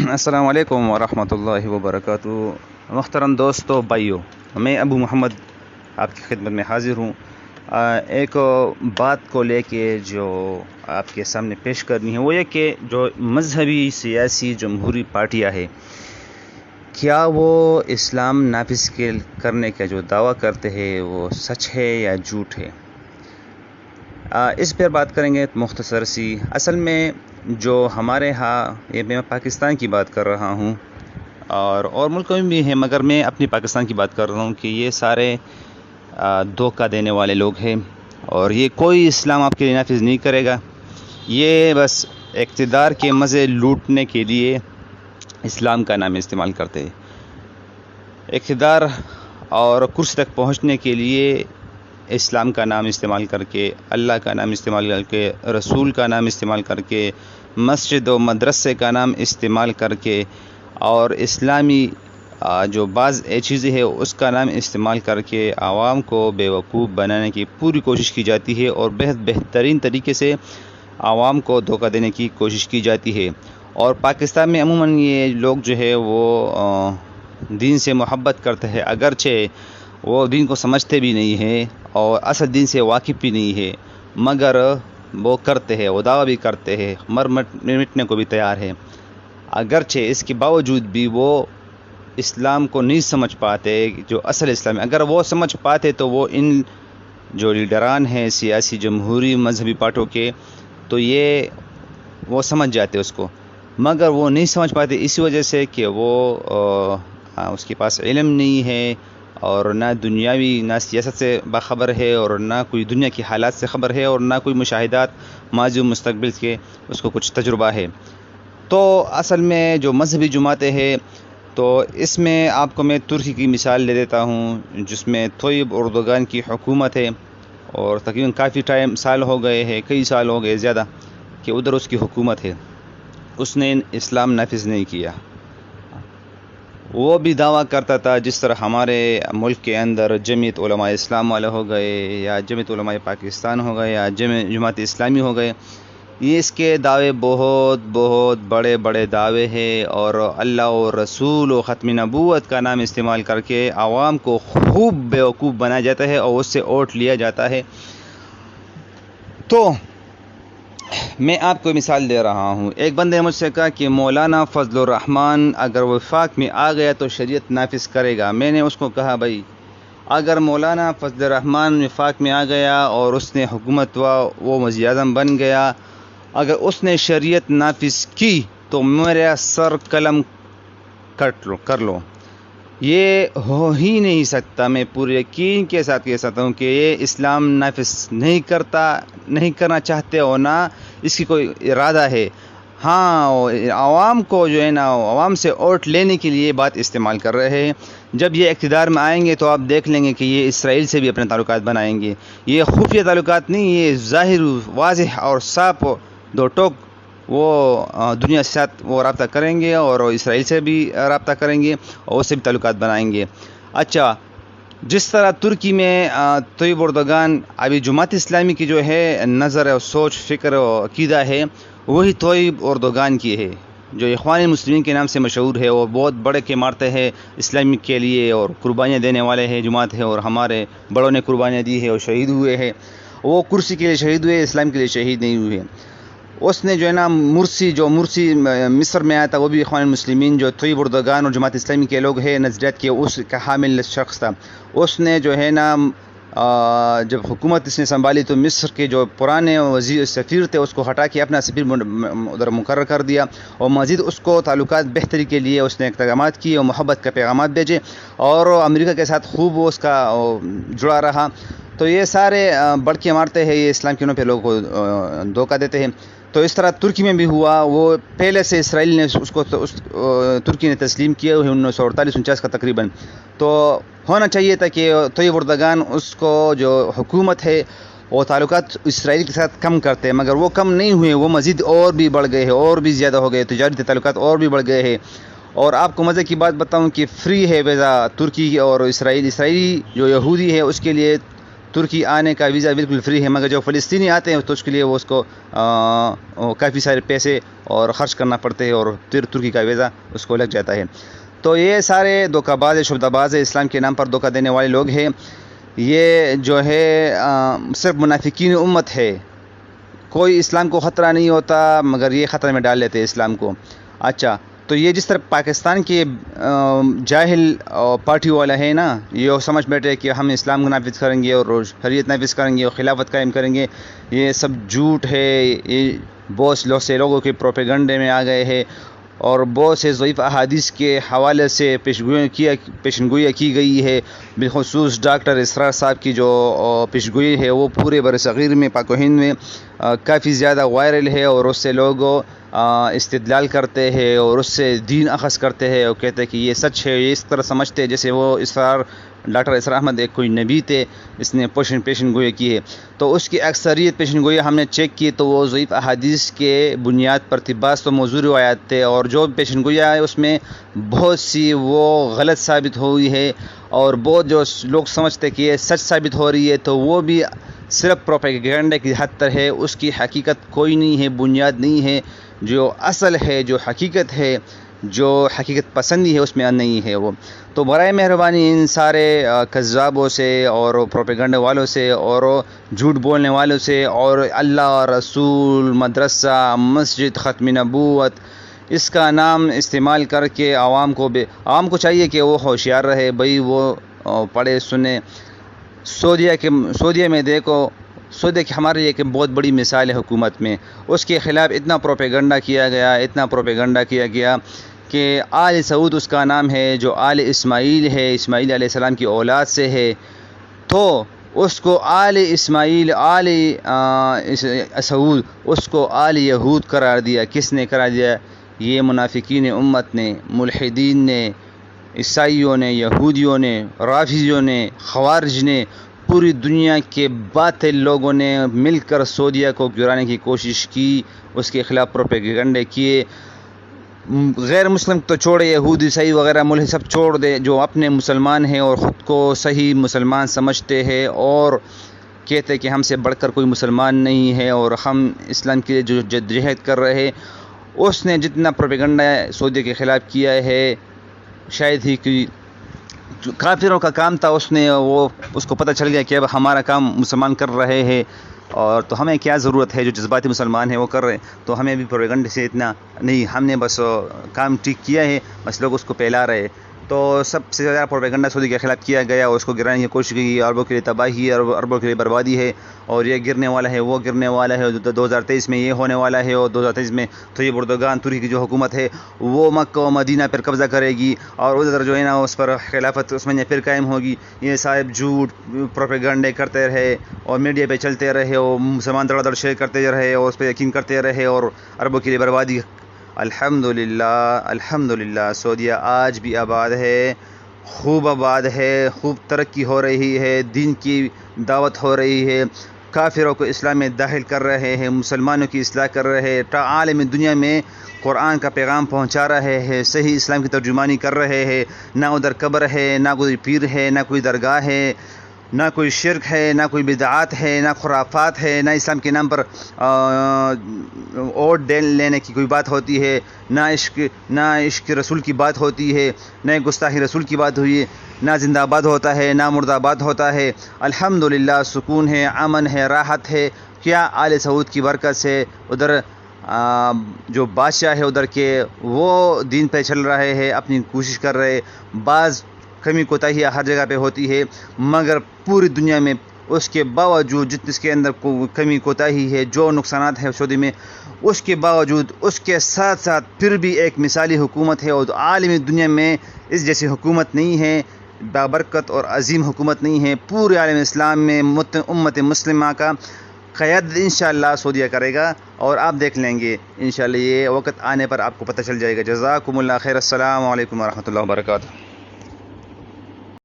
السلام علیکم ورحمۃ اللہ وبرکاتہ۔ محترم دوستو بھائیو، میں ابو محمد آپ کی خدمت میں حاضر ہوں ایک بات کو لے کے جو آپ کے سامنے پیش کرنی ہے، وہ یہ کہ جو مذہبی سیاسی جمہوری پارٹیاں ہیں، کیا وہ اسلام نافذ کرنے کا جو دعویٰ کرتے ہیں وہ سچ ہے یا جھوٹ ہے؟ اس پر بات کریں گے مختصر سی۔ اصل میں جو ہمارے ہاں، یہ میں پاکستان کی بات کر رہا ہوں اور ملکوں میں بھی ہے، مگر میں اپنی پاکستان کی بات کر رہا ہوں کہ یہ سارے دھوکہ دینے والے لوگ ہیں، اور یہ کوئی اسلام آپ کے لیے نافذ نہیں کرے گا۔ یہ بس اقتدار کے مزے لوٹنے کے لیے اسلام کا نام استعمال کرتے ہیں۔ اقتدار اور کرسی تک پہنچنے کے لیے اسلام کا نام استعمال کر کے، اللہ کا نام استعمال کر کے، رسول کا نام استعمال کر کے، مسجد و مدرسے کا نام استعمال کر کے، اور اسلامی جو بعض چیزیں ہیں اس کا نام استعمال کر کے عوام کو بیوقوف بنانے کی پوری کوشش کی جاتی ہے، اور بہترین طریقے سے عوام کو دھوکہ دینے کی کوشش کی جاتی ہے۔ اور پاکستان میں عموماً یہ لوگ جو ہے وہ دین سے محبت کرتے ہیں، اگرچہ وہ دین کو سمجھتے بھی نہیں ہیں اور اصل دین سے واقف بھی نہیں ہے، مگر وہ کرتے ہیں، وہ دعویٰ بھی کرتے ہیں، مٹنے کو بھی تیار ہے۔ اگرچہ اس کے باوجود بھی وہ اسلام کو نہیں سمجھ پاتے، جو اصل اسلام ہے۔ اگر وہ سمجھ پاتے تو وہ ان جو لیڈران ہیں سیاسی جمہوری مذہبی پارٹیوں کے، تو وہ سمجھ جاتے اس کو، مگر وہ نہیں سمجھ پاتے اسی وجہ سے کہ وہ اس کے پاس علم نہیں ہے، اور نہ دنیاوی نہ سیاست سے باخبر ہے، اور نہ کوئی دنیا کی حالات سے خبر ہے، اور نہ کوئی مشاہدات ماضی و مستقبل کے اس کو کچھ تجربہ ہے۔ تو اصل میں جو مذہبی جماعتیں ہیں، تو اس میں آپ کو میں ترکی کی مثال دے دیتا ہوں، جس میں طیب اردوغان کی حکومت ہے، اور تقریباً کافی سال ہو گئے ہیں، کئی سال ہو گئے زیادہ، کہ ادھر اس کی حکومت ہے۔ اس نے اسلام نافذ نہیں کیا۔ وہ بھی دعویٰ کرتا تھا، جس طرح ہمارے ملک کے اندر جمعیت علماء اسلام والے ہو گئے، یا جمعیت علماء پاکستان ہو گئے، یا جماعت اسلامی ہو گئے، یہ اس کے دعوے بہت بڑے بڑے دعوے ہیں، اور اللہ و رسول و ختم نبوت کا نام استعمال کر کے عوام کو خوب بیوقوف بنایا جاتا ہے، اور اس سے ووٹ لیا جاتا ہے۔ تو میں آپ کو مثال دے رہا ہوں، ایک بندے نے مجھ سے کہا کہ مولانا فضل الرحمن اگر وفاق میں آ گیا تو شریعت نافذ کرے گا۔ میں نے اس کو کہا، بھائی اگر مولانا فضل الرحمن وفاق میں آ گیا اور اس نے حکومت وہ وزیر اعظم بن گیا، اگر اس نے شریعت نافذ کی تو میرا سر قلم کر لو۔ یہ ہو ہی نہیں سکتا۔ میں پورے یقین کے ساتھ کہہ سکتا ہوں کہ یہ اسلام نافذ نہیں کرنا چاہتے، اور نہ اس کی کوئی ارادہ ہے۔ ہاں، عوام کو جو ہے نا، عوام سے ووٹ لینے کے لیے بات استعمال کر رہے ہیں۔ جب یہ اقتدار میں آئیں گے تو آپ دیکھ لیں گے کہ یہ اسرائیل سے بھی اپنے تعلقات بنائیں گے۔ یہ خفیہ تعلقات نہیں، یہ ظاہر واضح اور صاف دو ٹوک وہ دنیا کے ساتھ وہ رابطہ کریں گے، اور اسرائیل سے بھی رابطہ کریں گے، اور اس سے بھی تعلقات بنائیں گے۔ اچھا، جس طرح ترکی میں طیب اردوغان ابھی جماعت اسلامی کی جو ہے نظر اور سوچ، فکر اور عقیدہ ہے، وہی طیب اردوغان کی ہے، جو اخوان المسلمین کے نام سے مشہور ہے، اور بہت بڑے کے مارتے ہیں اسلامی کے لیے، اور قربانیاں دینے والے ہیں جماعت ہے، اور ہمارے بڑوں نے قربانیاں دی ہے اور شہید ہوئے ہیں۔ وہ کرسی کے لیے شہید ہوئے، اسلام کے لیے شہید نہیں ہوئے۔ اس نے جو ہے نا جو مرسی مصر میں آیا تھا، وہ بھی اخوان المسلمین جو طیب اردوغان اور جماعت اسلامی کے لوگ ہیں نظریات کے، اس کا حامل شخص تھا۔ اس نے جو ہے نا جب حکومت اس نے سنبھالی تو مصر کے جو پرانے سفیر تھے اس کو ہٹا کے اپنا سفیر ادھر مقرر کر دیا، اور مزید اس کو تعلقات بہتری کے لیے اس نے اقدامات کیے اور محبت کا پیغامات بھیجے، اور امریکہ کے ساتھ خوب وہ اس کا جڑا رہا۔ تو یہ سارے بڑکے مارتے ہیں، یہ اسلام کے نام پہ لوگوں کو دھوکہ دیتے ہیں۔ تو اس طرح ترکی میں بھی ہوا۔ وہ پہلے سے اسرائیل نے اس کو ترکی نے تسلیم کیا ہوئے 1948-49 کا تقریباً۔ تو ہونا چاہیے تھا کہ طیب اردوغان اس کو جو حکومت ہے وہ تعلقات اسرائیل کے ساتھ کم کرتے ہیں، مگر وہ کم نہیں ہوئے، وہ مزید اور بھی بڑھ گئے ہیں، اور بھی زیادہ ہو گئے، تجارتی تعلقات اور بھی بڑھ گئے ہیں۔ اور آپ کو مزے کی بات بتاؤں کہ فری ہے ویزا ترکی اور اسرائیلی جو یہودی ہے اس کے لیے ترکی آنے کا ویزا بالکل فری ہے، مگر جو فلسطینی آتے ہیں تو اس کے لیے وہ اس کو کافی سارے پیسے اور خرچ کرنا پڑتے ہیں اور پھر ترکی کا ویزا اس کو لگ جاتا ہے۔ تو یہ سارے دھوکہ باز شبدہ باز اسلام کے نام پر دھوکہ دینے والے لوگ ہیں۔ یہ جو ہے صرف منافقین امت ہے، کوئی اسلام کو خطرہ نہیں ہوتا مگر یہ خطرے میں ڈال لیتے اسلام کو۔ اچھا، تو یہ جس طرح پاکستان کے جاہل پارٹی والا ہے نا، یہ سمجھ بیٹھے کہ ہم اسلام کو نافذ کریں گے اور شریعت نافذ کریں گے اور خلافت قائم کریں گے، یہ سب جھوٹ ہے۔ یہ بہت سے لوگوں کے پروپیگنڈے میں آ گئے ہیں اور بہت سے ضعیف احادیث کے حوالے سے پیشنگوئی کی گئی ہے۔ بالخصوص ڈاکٹر اسرار صاحب کی جو پیشگوئی ہے وہ پورے برصغیر میں، پاک و ہند میں کافی زیادہ وائرل ہے، اور اس سے لوگ استدلال کرتے ہیں اور اس سے دین اخذ کرتے ہیں اور کہتے ہیں کہ یہ سچ ہے۔ یہ اس طرح سمجھتے ہیں جیسے وہ ڈاکٹر اسرار احمد ایک کوئی نبی تھے، اس نے پیشن گوئی کی ہے۔ تو اس کی اکثریت پیشن گوئی ہم نے چیک کی تو وہ ضعیف احادیث کے بنیاد پر تھی، بعض تو موضوع روایات تھے، اور جو پیشن گوئی ہے اس میں بہت سی وہ غلط ثابت ہوئی ہے، اور بہت جو لوگ سمجھتے کہ یہ سچ ثابت ہو رہی ہے تو وہ بھی صرف پروپیگنڈے کی حد تک ہے، اس کی حقیقت کوئی نہیں ہے، بنیاد نہیں ہے۔ جو اصل ہے، جو حقیقت ہے، جو حقیقت پسندی ہے اس میں نہیں ہے وہ۔ تو برائے مہربانی ان سارے کذابوں سے اور پروپیگنڈے والوں سے اور جھوٹ بولنے والوں سے اور اللہ رسول، مدرسہ، مسجد، ختم نبوت اس کا نام استعمال کر کے عوام کو چاہیے کہ وہ ہوشیار رہے بھائی، وہ پڑھے سنے۔ سعودیہ میں دیکھو، سعودیہ کی ہمارے لیے ایک بہت بڑی مثال ہے حکومت میں، اس کے خلاف اتنا پروپیگنڈا کیا گیا کہ آل سعود اس کا نام ہے، جو آل اسماعیل ہے، اسماعیل علیہ السلام کی اولاد سے ہے، تو اس کو آل اسماعیل، آل سعود، اس کو آل یہود قرار دیا۔ کس نے قرار دیا؟ یہ منافقین امت نے، ملحدین نے، عیسائیوں نے، یہودیوں نے، رافضیوں نے، خوارج نے، پوری دنیا کے باطل لوگوں نے مل کر سعودیہ کو گرانے کی کوشش کی، اس کے خلاف پروپیگنڈے کیے۔ غیر مسلم تو چھوڑے، یہودی، عیسائی وغیرہ ملحد سب چھوڑ دے، جو اپنے مسلمان ہیں اور خود کو صحیح مسلمان سمجھتے ہیں اور کہتے ہیں کہ ہم سے بڑھ کر کوئی مسلمان نہیں ہے اور ہم اسلام کے لیے جو جدوجہد کر رہے ہیں، اس نے جتنا پروپیگنڈا سعودیہ کے خلاف کیا ہے، شاید ہی کہ کافروں کا کام تھا، اس کو پتہ چل گیا کہ اب ہمارا کام مسلمان کر رہے ہیں، اور تو ہمیں کیا ضرورت ہے، جو جذباتی مسلمان ہیں وہ کر رہے ہیں، تو ہمیں بھی پروپیگنڈے سے اتنا نہیں، ہم نے بس کام ٹھیک کیا ہے، بس لوگ اس کو پھیلا رہے۔ تو سب سے زیادہ پروپیگنڈا سعودی کے خلاف کیا گیا، اس کو گرانے کی کوشش کی، عربوں کے لیے تباہی ہے، اربوں کے لیے بربادی ہے، اور یہ گرنے والا ہے، وہ گرنے والا ہے، 2023 میں یہ ہونے والا ہے، اور 2023 میں تو یہ اردوغان ترکی کی جو حکومت ہے وہ مکہ و مدینہ پر قبضہ کرے گی، اور ادھر جو ہے نا اس پر خلافت عثمانیہ پھر قائم ہوگی۔ یہ صاحب جھوٹ پروپیگنڈے کرتے رہے اور میڈیا پہ چلتے رہے اور مسلمان دڑ شیئر کرتے رہے اور اس پہ یقین کرتے رہے، اور عربوں کے لیے بربادی۔ الحمدللہ سعودیہ آج بھی آباد ہے، خوب آباد ہے، خوب ترقی ہو رہی ہے، دین کی دعوت ہو رہی ہے، کافروں کو اسلام میں داخل کر رہے ہیں، مسلمانوں کی اصلاح کر رہے ہیں، عالم دنیا میں قرآن کا پیغام پہنچا رہے ہیں، صحیح اسلام کی ترجمانی کر رہے ہیں۔ نہ ادھر قبر ہے، نہ کوئی پیر ہے، نہ کوئی درگاہ ہے، نہ کوئی شرک ہے، نہ کوئی بدعات ہے، نہ خرافات ہے، نہ اسلام کے نام پر ووٹ لینے کی کوئی بات ہوتی ہے، نہ عشق رسول کی بات ہوتی ہے، نہ گستاخی رسول کی بات ہوئی ہے، نہ زندہ آباد ہوتا ہے، نہ مردہ آباد ہوتا ہے۔ الحمدللہ سکون ہے، امن ہے، راحت ہے، کیا آل سعود کی برکت سے۔ ادھر جو بادشاہ ہے ادھر کے وہ دین پہ چل رہے ہیں، اپنی کوشش کر رہے، بعض کمی کوتاہیاں ہر جگہ پہ ہوتی ہے، مگر پوری دنیا میں اس کے باوجود جس کے اندر کمی کوتاہی ہے، جو نقصانات ہیں سعودی میں، اس کے باوجود اس کے ساتھ ساتھ پھر بھی ایک مثالی حکومت ہے، اور عالمی دنیا میں اس جیسی حکومت نہیں ہے، بابرکت اور عظیم حکومت نہیں ہے۔ پورے عالم اسلام میں امت مسلمہ کا قیادت انشاءاللہ سعودیہ کرے گا، اور آپ دیکھ لیں گے انشاءاللہ، یہ وقت آنے پر آپ کو پتہ چل جائے گا۔ جزاکم اللہ خیر، السلام علیکم ورحمۃ اللہ وبرکاتہ۔